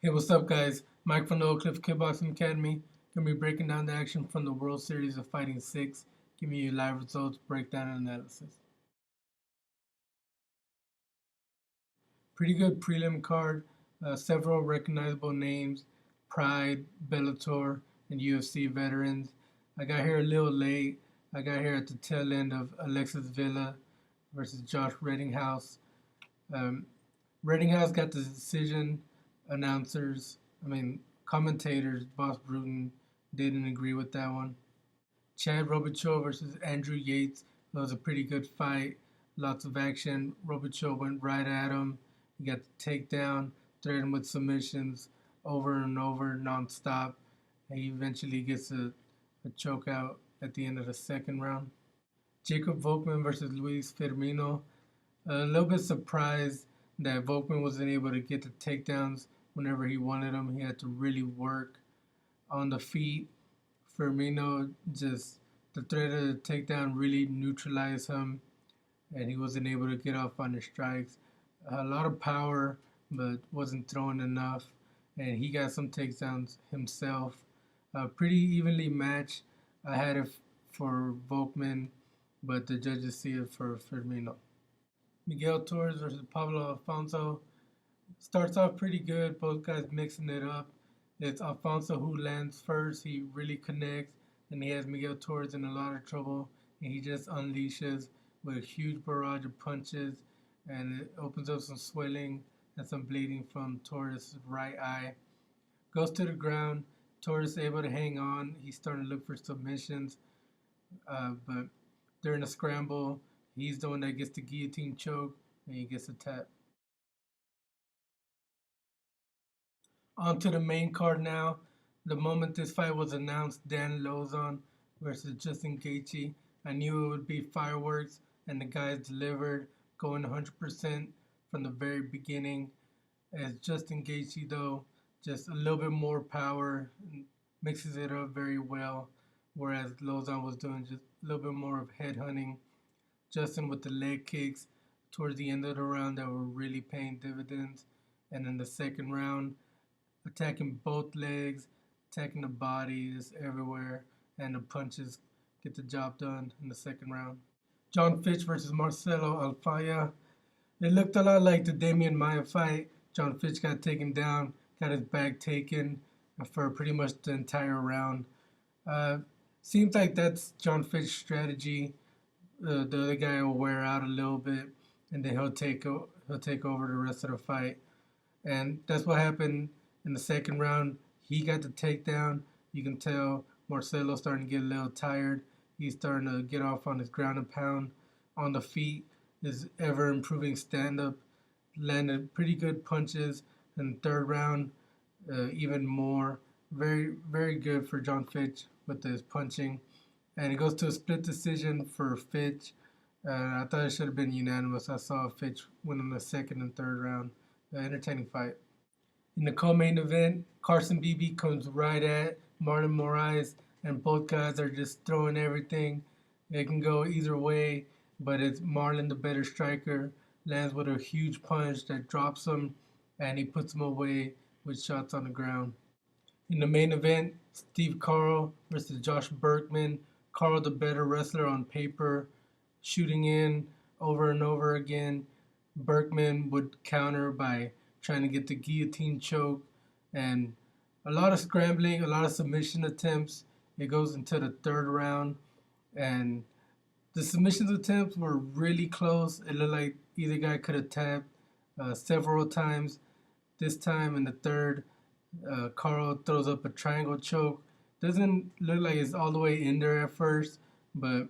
Hey, what's up, guys? Mike from the Oak Cliff Kickboxing Academy. Gonna be breaking down the action from the World Series of Fighting 6, giving you live results, breakdown, and analysis. Pretty good prelim card, several recognizable names, Pride, Bellator, and UFC veterans. I got here a little late. I got here at the tail end of Alexis Villa versus Josh Reddinghouse. Um, Reddinghouse got the decision. Announcers, commentators, Boss Bruton didn't agree with that one. Chad Robichaux versus Andrew Yates. That was a pretty good fight. Lots of action. Robichaux went right at him. He got the takedown, threatened with submissions over and over, nonstop. And he eventually gets a choke out at the end of the second round. Jacob Volkmann versus Luiz Firmino. A little bit surprised that Volkmann wasn't able to get the takedowns whenever he wanted them. He had to really work on the feet. Firmino just, the threat of the takedown really neutralized him, and he wasn't able to get off on his strikes. A lot of power, but wasn't throwing enough, and he got some takedowns himself. Pretty evenly matched. I had it for Volkmann, but the judges see it for Firmino. Miguel Torres versus Pablo Alfonso. Starts off pretty good, both guys mixing it up. It's Alfonso who lands first. He really connects, and he has Miguel Torres in a lot of trouble. And he just unleashes with a huge barrage of punches, and it opens up some swelling and some bleeding from Torres' right eye. Goes to the ground. Torres able to hang on. He's starting to look for submissions, but during the scramble, he's the one that gets the guillotine choke, and he gets a tap. On to the main card now. The moment this fight was announced, Dan Lauzon versus Justin Gaethje, I knew it would be fireworks, and the guys delivered, going 100% from the very beginning. As Justin Gaethje, though, just a little bit more power, mixes it up very well, whereas Lauzon was doing just a little bit more of head hunting. Justin with the leg kicks towards the end of the round that were really paying dividends, and in the second round, attacking both legs, attacking the body, just everywhere, and the punches get the job done in the second round. Jon Fitch versus Marcelo Alfaya. It looked a lot like the Damian Maia fight. Jon Fitch got taken down, got his back taken for pretty much the entire round. Seems like that's Jon Fitch's strategy. The other guy will wear out a little bit, and then he'll take over the rest of the fight. And that's what happened in the second round. He got the takedown. You can tell Marcelo's starting to get a little tired. He's starting to get off on his ground and pound. On the feet, his ever improving stand up. Landed pretty good punches in the third round, even more. Very, very good for Jon Fitch with his punching. And it goes to a split decision for Fitch. I thought it should have been unanimous. I saw Fitch win in the second and third round. Entertaining fight. In the co-main event, Carson Beebe comes right at Marlon Moraes, and both guys are just throwing everything. It can go either way, but it's Marlon, the better striker, lands with a huge punch that drops him, and he puts him away with shots on the ground. In the main event, Steve Carl versus Josh Burkman. Carl, the better wrestler on paper, shooting in over and over again. Burkman would counter by trying to get the guillotine choke, and a lot of scrambling, a lot of submission attempts. It goes into the third round, and the submission attempts were really close. It looked like either guy could have tapped several times. This time in the third, Carl throws up a triangle choke. Doesn't look like it's all the way in there at first, but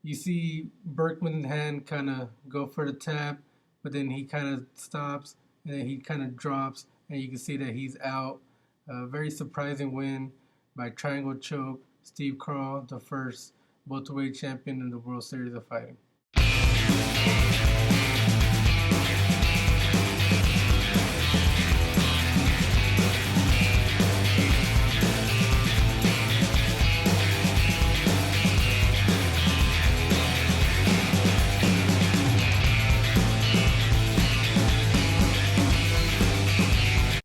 you see Burkman's hand kind of go for the tap, but then he kind of stops, and then he kind of drops, and you can see that he's out. Very surprising win by triangle choke. Steve Carl, the first welterweight champion in the World Series of Fighting.